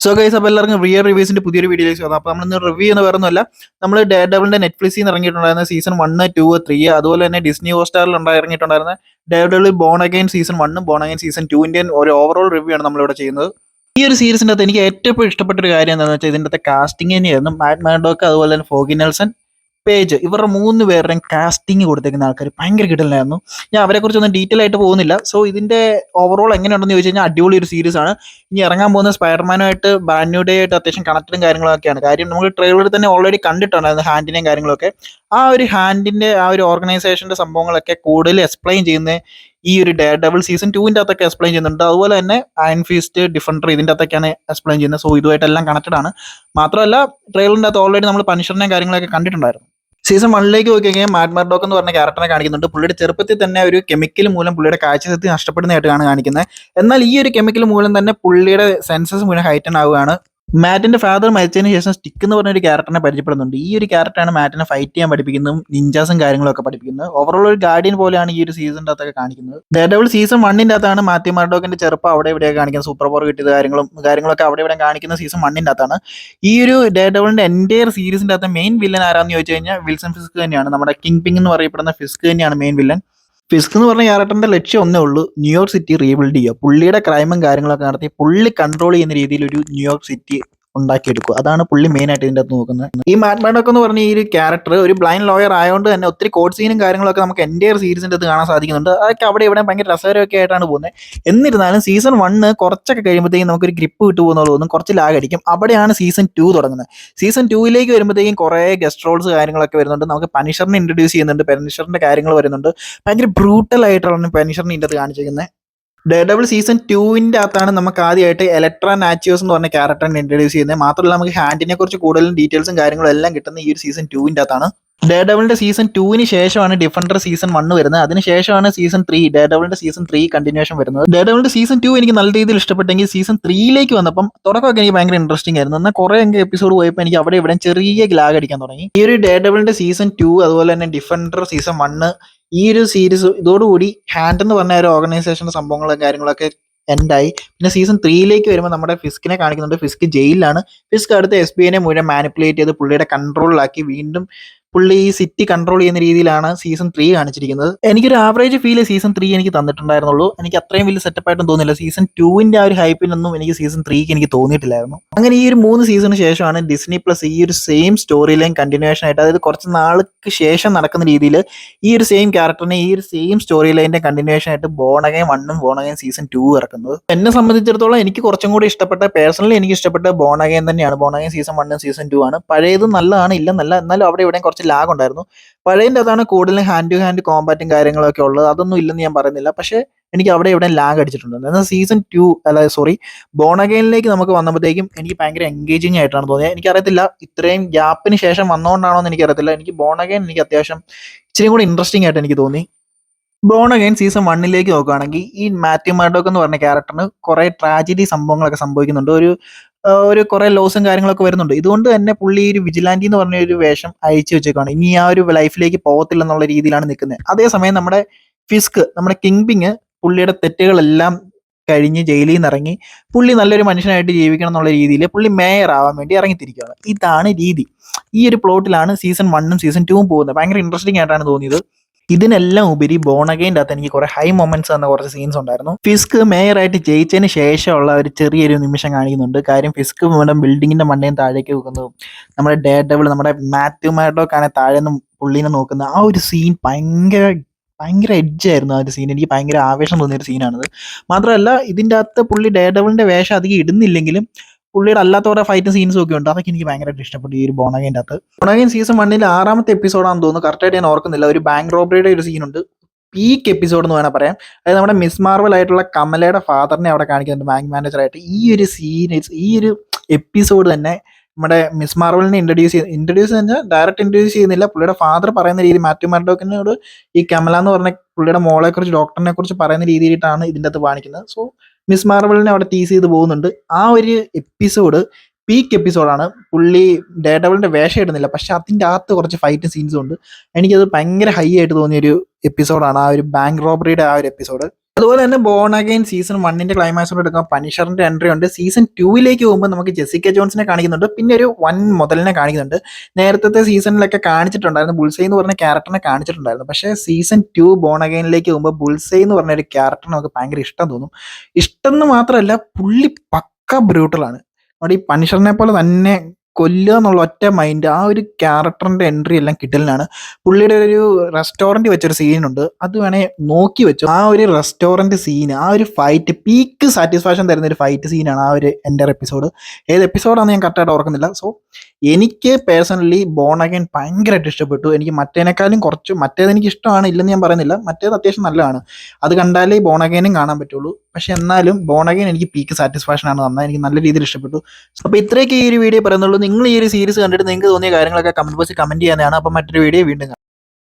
So guys, അപ്പോൾ എല്ലാവർക്കും real റിവ്യൂസിന്റെ പുതിയൊരു വീഡിയോയിലേക്ക് സ്വാഗതം. അപ്പോൾ നമ്മളിന്ന് റിവ്യൂ എന്ന് പറയുന്നില്ല, നമ്മൾ ഡെയർ ഡെവിളിന്റെ നെറ്റ്ഫ്ലിക്സിൽ നിന്ന് ഇറങ്ങിയിട്ടുണ്ടായിരുന്ന സീസൺ 1, 2, 3, അതുപോലെ തന്നെ ഡിസ്നി ഹോട്ട്സ്റ്റാറിൽ ഇറങ്ങിയിട്ടുണ്ടായിരുന്ന Daredevil born again season 1, born again season 2ന്റെ ഒരു ഓവറോൾ റിവ്യൂ ആണ് നമ്മളിവിടെ ചെയ്യുന്നത്. ഈ ഒരു സീരീസിൻ്റെ അകത്ത് എനിക്ക് ഏറ്റവും ഇഷ്ടപ്പെട്ട ഒരു കാര്യം എന്താണെന്ന് വെച്ചാൽ ഇതിൻ്റെ അകത്തെ കാസ്റ്റിംഗ് തന്നെയായിരുന്നു. മാറ്റ് മാഡോക്ക്, അതുപോലെ തന്നെ ഫോഗി നെൽസൺ, പേജ്, ഇവരുടെ 3 പേരുടെയും കാസ്റ്റിംഗ് കൊടുത്തേക്കുന്ന ആൾക്കാർ ഭയങ്കര കിടലായിരുന്നു. ഞാൻ അവരെക്കുറിച്ചൊന്നും ഡീറ്റെയിൽ ആയിട്ട് പോകുന്നില്ല. സോ ഇതിന്റെ ഓവറോൾ എങ്ങനെയുണ്ടെന്ന് ചോദിച്ചു കഴിഞ്ഞാൽ അടിപൊളി ഒരു സീരീസ് ആണ്. ഇനി ഇറങ്ങാൻ പോകുന്ന സ്പൈഡർമാനുമായിട്ട് ബ്രാൻഡ് ന്യൂ ഡേ ആയിട്ട് അത്യാവശ്യം കണക്റ്റും കാര്യങ്ങളൊക്കെയാണ്. കാര്യം നമുക്ക് ട്രെയിലറിൽ തന്നെ ഓൾറെഡി കണ്ടിട്ടുണ്ടായിരുന്നു ഹാൻഡിനെയും കാര്യങ്ങളൊക്കെ. ആ ഒരു ഹാൻഡിന്റെ ആ ഒരു ഓർഗനൈസേഷന്റെ സംഭവങ്ങളൊക്കെ കൂടുതൽ എക്സ്പ്ലെയിൻ ചെയ്യുന്ന ഈ ഒരു ഡെയർ ഡെവിൾ സീസൺ 2ന്റെ അകത്തൊക്കെ എക്സ്പ്ലെയിൻ ചെയ്യുന്നുണ്ട്. അതുപോലെ തന്നെ അയൺ ഫീസ്റ്റ്, ഡിഫൻഡർ, ഇതിന്റെ അകത്തൊക്കെയാണ് എക്സ്പ്ലെയിൻ ചെയ്യുന്നത്. സോ ഇതുമായിട്ടെല്ലാം കണക്റ്റഡ് ആണ്. മാത്രമല്ല ട്രെയിലറിന്റെ അകത്ത് ഓൾറെഡി നമ്മൾ പണിഷറിനെയും കാര്യങ്ങളൊക്കെ കണ്ടിട്ടുണ്ടായിരുന്നു. സീസൺ 1ലേക്ക് പോയി കഴിഞ്ഞാൽ മാറ്റ് മർഡോക്ക് എന്ന് പറഞ്ഞ ക്യാരക്ടറിനെ കാണിക്കുന്നുണ്ട്. പുള്ളിയുടെ ചെറുപ്പത്തിൽ തന്നെ ഒരു കെമിക്കൽ മൂലം പുള്ളിയുടെ കാഴ്ചശക്തി നഷ്ടപ്പെടുന്നതായിട്ടാണ് കാണിക്കുന്നത്. എന്നാൽ ഈ ഒരു കെമിക്കൽ മൂലം തന്നെ പുള്ളിയുടെ സെൻസസ് മുഴുവൻ ഹൈറ്റൻ ആവുകയാണ്. മാറ്റിന്റെ ഫാദർ മരിച്ചതിന് ശേഷം സ്റ്റിക്ക് എന്ന് പറഞ്ഞ ഒരു ക്യാരക്ടറിനെ പരിചയപ്പെടുന്നുണ്ട്. ഈ ഒരു ക്യാരക്ടറാണ് മാറ്റിനെ ഫൈറ്റ് ചെയ്യാൻ പഠിപ്പിക്കുന്നതും നിഞ്ചാസും കാര്യങ്ങളൊക്കെ പഠിപ്പിക്കുന്നത്. ഓവറോൾ ഒരു ഗാർഡിയൻ പോലെയാണ് ഈ ഒരു സീസണിന്റെ അകത്തൊക്കെ കാണിക്കുന്നത്. ഡെയർ ഡെവിൾ സീസൺ 1ന്റെ അകത്താണ് മാത്യു മർഡോക്കിന്റെ ചെറുപ്പം അവിടെ ഇവിടെയൊക്കെ കാണിക്കുന്നത്. സൂപ്പർ പവർ കിട്ടിയത് കാര്യങ്ങളൊക്കെ അവിടെ ഇവിടെ കാണിക്കുന്ന സീസൺ 1ന്റെ അകത്താണ്. ഈ ഒരു ഡെയർ ഡെവിളിന്റെ എൻറ്റയർ സീരീസിന്റെ അകത്ത് മെയിൻ വില്ലൻ ആരാന്ന് ചോദിച്ചു കഴിഞ്ഞാൽ വിൽസൺ ഫിസ്ക് തന്നെയാണ്. നമ്മുടെ കിങ് പിങ് എന്ന് പറയപ്പെടുന്ന ഫിസ്ക് തന്നെയാണ് മെയിൻ വില്ലൻ. ഫിസ്ക് എന്ന് പറഞ്ഞ ക്യാരക്ടറിന്റെ ലക്ഷ്യം ഒന്നേ ഉള്ളൂ, ന്യൂയോർക്ക് സിറ്റി റീബിൽഡ് ചെയ്യുക. പുള്ളിയുടെ ക്രൈമും കാര്യങ്ങളൊക്കെ നടത്തി പുള്ളി കൺട്രോൾ ചെയ്യുന്ന രീതിയിൽ ഒരു ന്യൂയോർക്ക് സിറ്റി ഉണ്ടാക്കിയെടുക്കുക. അതാണ് പുള്ളി മെയിൻ ആയിട്ട് ഇതിൻ്റെ അകത്ത് നോക്കുന്നത്. ഈ മാറ്റ് മാഡോക്ക് എന്ന് പറഞ്ഞ ഈ ഒരു ക്യാരക്ടർ ഒരു ബ്ലൈൻഡ് ലോയർ ആയതുകൊണ്ട് തന്നെ ഒത്തിരി കോഡ് സീനും കാര്യങ്ങളൊക്കെ നമുക്ക് എൻ്റെ സീരീസിൻ്റെ അകത്ത് കാണാൻ സാധിക്കുന്നുണ്ട്. അതൊക്കെ അവിടെ ഇവിടെ ഭയങ്കര രസകരമൊക്കെ ആയിട്ടാണ് പോകുന്നത്. എന്നിരുന്നാലും സീസൺ 1 കുറച്ചൊക്കെ കഴിയുമ്പോഴത്തേക്കും നമുക്കൊരു ഗ്രിപ്പ് കിട്ടു പോകുന്നുള്ളതൊന്നും കുറച്ച് ലാഗ് അടിക്കും. അവിടെയാണ് സീസൺ 2 തുടങ്ങുന്നത്. സീസൺ 2ലേക്ക് വരുമ്പോഴത്തേക്കും കുറേ ഗസ്റ്റ് റോൾസ് കാര്യങ്ങളൊക്കെ വരുന്നുണ്ട്. നമുക്ക് പനിഷറിനെ ഇൻട്രൊഡ്യൂസ് ചെയ്യുന്നുണ്ട്. പനിഷറിന്റെ കാര്യങ്ങൾ വരുന്നുണ്ട്. ഭയങ്കര ബ്രൂട്ടൽ ആയിട്ടാണ് പനിഷറിനെ ഇതിൻ്റെ അകത്ത് കാണിച്ചിരിക്കുന്നത്. ഡെയർ ഡെവിൾ സീസൺ 2ന്റെ അകത്താണ് നമുക്ക് ആദ്യമായിട്ട് എലക്ട്ര നാച്ചിയോസ് എന്ന് പറഞ്ഞ ക്യാരക്ടറിനെ ഇൻട്രൊഡ്യൂസ് ചെയ്യുന്നത്. മാത്രമല്ല നമുക്ക് ഹാൻഡിനെ കുറിച്ച് കൂടുതലും ഡീറ്റെയിൽസും കാര്യങ്ങളും എല്ലാം കിട്ടുന്ന ഈ ഒരു സീസൺ 2ന്റെ അകത്താണ്. ഡെയർ ഡെവിളിന്റെ സീസൺ 2ന് ശേഷമാണ് ഡിഫൻഡർ സീസൺ 1 വരുന്നത്. അതിനുശേഷമാണ് സീസൺ 3 ഡെയർ ഡെവിളിന്റെ സീസൺ 3 കണ്ടിന്യൂഷൻ വരുന്നത്. ഡെയർ ഡെവിളിന്റെ സീസൺ 2 എനിക്ക് നല്ല രീതിയിൽ ഇഷ്ടപ്പെട്ടെങ്കിൽ സീസൺ 3ലേക്ക് വന്നപ്പം തുടക്കമൊക്കെ എനിക്ക് ഭയങ്കര ഇൻട്രസ്റ്റിംഗ് ആയിരുന്നു. എന്നാൽ കുറേ എപ്പിസോഡ് പോയപ്പോൾ എനിക്ക് അവിടെ ഇവിടെ ചെറിയ ലാഗ് അടിക്കാൻ തുടങ്ങി. ഈ ഒരു ഡെയർ ഡെവിളിന്റെ സീസൺ 2 അതുപോലെ തന്നെ ഡിഫൻഡർ സീസൺ 1 ഈ ഒരു സീരീസ് ഇതോടുകൂടി ഹാൻഡ് എന്ന് പറഞ്ഞ ഒരു ഓർഗനൈസേഷന്റെ സംഭവങ്ങളും കാര്യങ്ങളൊക്കെ എൻഡായി. പിന്നെ സീസൺ 3ലേക്ക് വരുമ്പോൾ നമ്മുടെ ഫിസ്കിനെ കാണിക്കുന്നുണ്ട്. ഫിസ്ക് ജയിലിലാണ്. ഫിസ്ക് അടുത്ത SBIനെ മുഴുവൻ മാനിപ്പുലേറ്റ് ചെയ്ത് പുള്ളിയുടെ കൺട്രോളിലാക്കി വീണ്ടും പുള്ളി ഈ സിറ്റി കൺട്രോൾ ചെയ്യുന്ന രീതിയിലാണ് സീസൺ 3 കാണിച്ചിരിക്കുന്നത്. എനിക്കൊരു ആവറേജ് ഫീൽ സീസൺ 3 എനിക്ക് തന്നിട്ടുണ്ടായിരുന്നുള്ളൂ. എനിക്ക് അത്രയും വലിയ സെറ്റപ്പായിട്ടും തോന്നില്ല. സീസൺ 2ന്റെ ആ ഒരു ഹൈപ്പിനൊന്നും എനിക്ക് സീസൺ 3ക്ക് എനിക്ക് തോന്നിയിട്ടില്ലായിരുന്നു. അങ്ങനെ ഈ ഒരു 3 സീസണിന് ശേഷമാണ് ഡിസ്നി പ്ലസ് ഈ ഒരു സെയിം സ്റ്റോറി ലൈൻ കണ്ടിന്യൂഷൻ ആയിട്ട്, അതായത് കുറച്ച് നാൾക്ക് ശേഷം നടക്കുന്ന രീതിയിൽ ഈ ഒരു സെയിം ക്യാരക്ടറിനെ ഈ ഒരു സെയിം സ്റ്റോറി ലൈനിന്റെ കണ്ടിന്യൂഷൻ ആയിട്ട് ബോൺ അഗൈൻ 1ഉം ബോൺ അഗൈൻ സീസൺ 2 ഇറക്കുന്നത്. എന്നെ സംബന്ധിച്ചിടത്തോളം എനിക്ക് കുറച്ചും കൂടി ഇഷ്ടപ്പെട്ട, പേഴ്സണലി എനിക്ക് ഇഷ്ടപ്പെട്ട ബോൺ അഗൈൻ തന്നെയാണ്. ബോൺ അഗൈൻ സീസൺ 1ഉം സീസൺ 2 ആണ്. പഴയത് നല്ലതാണ്, ഇല്ലെന്നല്ല, എന്നാലും അവിടെ ഇവിടെ കുറച്ച് ലാഗ് ഉണ്ടായിരുന്നു. പഴയതിൻ്റെ അതാണ് കൂടുതലും ഹാൻഡ് ടു ഹാൻഡ് കോമ്പാറ്റും കാര്യങ്ങളൊക്കെ ഉള്ളത്. അതൊന്നും ഇല്ലെന്ന് ഞാൻ പറയുന്നില്ല. പക്ഷേ എനിക്ക് അവിടെ ഇവിടെ ലാഗ് അടിച്ചിട്ടുണ്ട്. എന്നാൽ സീസൺ 2 ബോൺ അഗൈനിലേക്ക് നമുക്ക് വന്നപ്പോഴത്തേക്കും എനിക്ക് ഭയങ്കര എൻഗേജിങ് ആയിട്ടാണ് തോന്നിയത്. എനിക്കറിയത്തില്ല ഇത്രയും ഗ്യാപ്പിന് ശേഷം വന്നുകൊണ്ടാണോ എന്ന് എനിക്കറിയത്തില്ല. എനിക്ക് ബോൺ അഗൈൻ എനിക്ക് അത്യാവശ്യം ഇച്ചിരി കൂടി ഇൻട്രസ്റ്റിംഗ് ആയിട്ട് എനിക്ക് തോന്നി. ബോൺ അഗൈൻ സീസൺ 1ലേക്ക് നോക്കുകയാണെങ്കിൽ ഈ മാത്യു മർഡോക്ക് എന്ന് പറഞ്ഞ ക്യാരക്ടറിന് കുറേ ട്രാജഡി സംഭവങ്ങളൊക്കെ സംഭവിക്കുന്നുണ്ട്. ഒരു കുറേ ലോസും കാര്യങ്ങളൊക്കെ വരുന്നുണ്ട്. ഇതുകൊണ്ട് തന്നെ പുള്ളി ഒരു വിജിലാൻറ്റി എന്ന് പറഞ്ഞ ഒരു വേഷം അയച്ചു വെച്ചേക്കാണ്. ഇനി ആ ഒരു ലൈഫിലേക്ക് പോകത്തില്ല എന്നുള്ള രീതിയിലാണ് നിൽക്കുന്നത്. അതേസമയം നമ്മുടെ ഫിസ്ക്, നമ്മുടെ കിങ് പിങ്, പുള്ളിയുടെ തെറ്റുകളെല്ലാം കഴിഞ്ഞ് ജയിലിൽ നിന്ന് ഇറങ്ങി പുള്ളി നല്ലൊരു മനുഷ്യനായിട്ട് ജീവിക്കണം എന്നുള്ള രീതിയിൽ പുള്ളി മേയർ ആവാൻ വേണ്ടി ഇറങ്ങിത്തിരിക്കുകയാണ്. ഇതാണ് രീതി. ഈ ഒരു പ്ലോട്ടിലാണ് സീസൺ 1ഉം സീസൺ 2ഉം പോകുന്നത്. ഭയങ്കര ഇൻട്രസ്റ്റിംഗ് ആയിട്ടാണ് തോന്നിയത്. ഇതിനെല്ലാം ഉപരി ബോൺ അഗൈൻ്റെ അകത്ത് എനിക്ക് കുറെ ഹൈ മൊമെന്റ്സ് തന്ന കുറച്ച് സീൻസ് ഉണ്ടായിരുന്നു. ഫിസ്ക് മേയറായിട്ട് ജയിച്ചതിന് ശേഷമുള്ള ഒരു ചെറിയൊരു നിമിഷം കാണിക്കുന്നുണ്ട്. കാര്യം ഫിസ്ക് നമ്മുടെ ബിൽഡിങ്ങിന്റെ മണ്ടയും താഴേക്ക് വെക്കുന്നതും നമ്മുടെ ഡെയർ ഡെവിൾ നമ്മുടെ മാത്യു മർഡോക്കാണ് താഴെ നിന്ന് പുള്ളീനെ നോക്കുന്ന ആ ഒരു സീൻ ഭയങ്കര എഡ്ജായിരുന്നു. ആ ഒരു സീൻ എനിക്ക് ഭയങ്കര ആവേശം തോന്നിയൊരു സീനാണിത്. മാത്രമല്ല ഇതിൻ്റെ അകത്ത് പുള്ളി ഡെയർ ഡെവിളിന്റെ വേഷം അധികം ഇടുന്നില്ലെങ്കിലും പുള്ളിയുടെ അല്ലാത്ത കുറെ ഫൈറ്റ് സീൻസും ഒക്കെ ഉണ്ട്. അതൊക്കെ എനിക്ക് ഭയങ്കരമായിട്ട് ഇഷ്ടപ്പെട്ടു ഈ ഒരു ബോൺ അഗൈൻ്റെ അകത്ത്. ബോൺ അഗൈൻ സീസൺ 1ൽ 6ാമത്തെ എപ്പിസോഡാണെന്ന് തോന്നുന്നു, കറക്റ്റായിട്ട് ഞാൻ ഓർക്കുന്നില്ല. ഒരു ബാങ്ക് റോബറിയുടെ ഒരു സീനുണ്ട്. പീക്ക് എപ്പിസോഡ് എന്ന് വേണം പറയാം. അതായത് നമ്മുടെ മിസ് മാർവൽ ആയിട്ടുള്ള കമലയുടെ ഫാദറിനെ അവിടെ കാണിക്കുന്നുണ്ട് ബാങ്ക് മാനേജറായിട്ട്. ഈ ഒരു എപ്പിസോഡ് തന്നെ നമ്മുടെ മിസ് മാർവലിനെ ഇൻട്രൊഡ്യൂസ് കഴിഞ്ഞാൽ ഡയറക്റ്റ് ഇൻട്രൊഡ്യൂസ് ചെയ്യുന്നില്ല. പുള്ളിയുടെ ഫാദർ പറയുന്ന രീതി, മാത്യു മർഡോക്കിനോട് ഈ കമല എന്ന് പറഞ്ഞ പുള്ളിയുടെ മോളെ കുറിച്ച്, ഡോക്ടറിനെ കുറിച്ച് പറയുന്ന രീതിയിലാണ് ഇതിൻ്റെ അകത്ത് കാണിക്കുന്നത്. സോ മിസ് മാർവലിനെ അവിടെ ടീസ് ചെയ്ത് പോകുന്നുണ്ട്. ആ ഒരു എപ്പിസോഡ് പീക്ക് എപ്പിസോഡാണ്. പുള്ളി ഡെയർ ഡെവിളിന്റെ വേഷം ഇടുന്നില്ല, പക്ഷെ അതിൻ്റെ അകത്ത് കുറച്ച് ഫൈറ്റ് സീൻസും ഉണ്ട്. എനിക്കത് ഭയങ്കര ഹൈ ആയിട്ട് തോന്നിയൊരു എപ്പിസോഡാണ് ആ ഒരു ബാങ്ക് റോബറിയുടെ ആ ഒരു എപ്പിസോഡ്. അതുപോലെ തന്നെ ബോൺ അഗൈൻ സീസൺ 1ന്റെ ക്ലൈമാക്സോട് എടുക്കാം പനിഷറിന്റെ എൻട്രി ഉണ്ട്. സീസൺ 2ലേക്ക് പോകുമ്പോൾ നമുക്ക് ജെസിക്ക ജോൺസിനെ കാണിക്കുന്നുണ്ട്, പിന്നെ ഒരു വൻ മുതലിനെ കാണിക്കുന്നുണ്ട്. നേരത്തെ സീസണിലൊക്കെ കാണിച്ചിട്ടുണ്ടായിരുന്നു, ബുൾസൈ എന്ന് പറഞ്ഞ ക്യാരക്ടറിനെ കാണിച്ചിട്ടുണ്ടായിരുന്നു. പക്ഷേ സീസൺ 2 ബോൺ അഗൈനിലേക്ക് പോകുമ്പോൾ ബുൾസൈ എന്ന് പറഞ്ഞ ഒരു ക്യാരക്ടർ നമുക്ക് ഭയങ്കര ഇഷ്ടം തോന്നും. ഇഷ്ടം എന്ന് മാത്രമല്ല, പുള്ളി പക്ക ബ്രൂട്ടലാണ്. അവിടെ ഈ പനിഷറിനെ പോലെ തന്നെ കൊല്ലുക എന്നുള്ള ഒറ്റ മൈൻഡ്, ആ ഒരു ക്യാരക്ടറിന്റെ എൻട്രി എല്ലാം കിട്ടലിനാണ്. പുള്ളിയുടെ ഒരു റെസ്റ്റോറന്റ് വെച്ചൊരു സീനുണ്ട്, അത് വേണേ നോക്കി വെച്ചു. ആ ഒരു റെസ്റ്റോറന്റ് സീൻ, ആ ഒരു ഫൈറ്റ് പീക്ക് സാറ്റിസ്ഫാക്ഷൻ തരുന്ന ഒരു ഫൈറ്റ് സീനാണ് ആ ഒരു എൻ്റെ എപ്പിസോഡ്. ഏത് എപ്പിസോഡാണെന്ന് ഞാൻ കറക്റ്റായിട്ട് ഓർക്കുന്നില്ല. സോ എനിക്ക് പേഴ്സണലി ബോൺ അഗൈൻ ഭയങ്കരമായിട്ട് ഇഷ്ടപ്പെട്ടു. എനിക്ക് മറ്റേനേക്കാളും കുറച്ച്, മറ്റേത് എനിക്ക് ഇഷ്ടമാണ്, ഇല്ലെന്ന് ഞാൻ പറയുന്നില്ല, മറ്റേത് അത്യാവശ്യം നല്ലതാണ്. അത് കണ്ടാലേ ബോൺ അഗൈനും കാണാൻ പറ്റുള്ളൂ. പക്ഷെ എന്നാലും ബോൺ അഗൈൻ എനിക്ക് പീക്ക് സാറ്റിസ്ഫാക്ഷൻ ആണ് തന്നത്, എനിക്ക് നല്ല രീതിയിൽ ഇഷ്ടപ്പെട്ടു. അപ്പോൾ ഇത്രയൊക്കെ ഈ ഒരു വീഡിയോ പറയുന്നുള്ളൂ. നിങ്ങൾ ഈ ഒരു സീരീസ് കണ്ടിട്ട് നിങ്ങൾക്ക് തോന്നിയ കാര്യങ്ങളൊക്കെ കമന്റ് ബോക്സിൽ കമന്റ് ചെയ്യാനാണ്. അപ്പോൾ മറ്റൊരു വീഡിയോ വീണ്ടും കാണാം.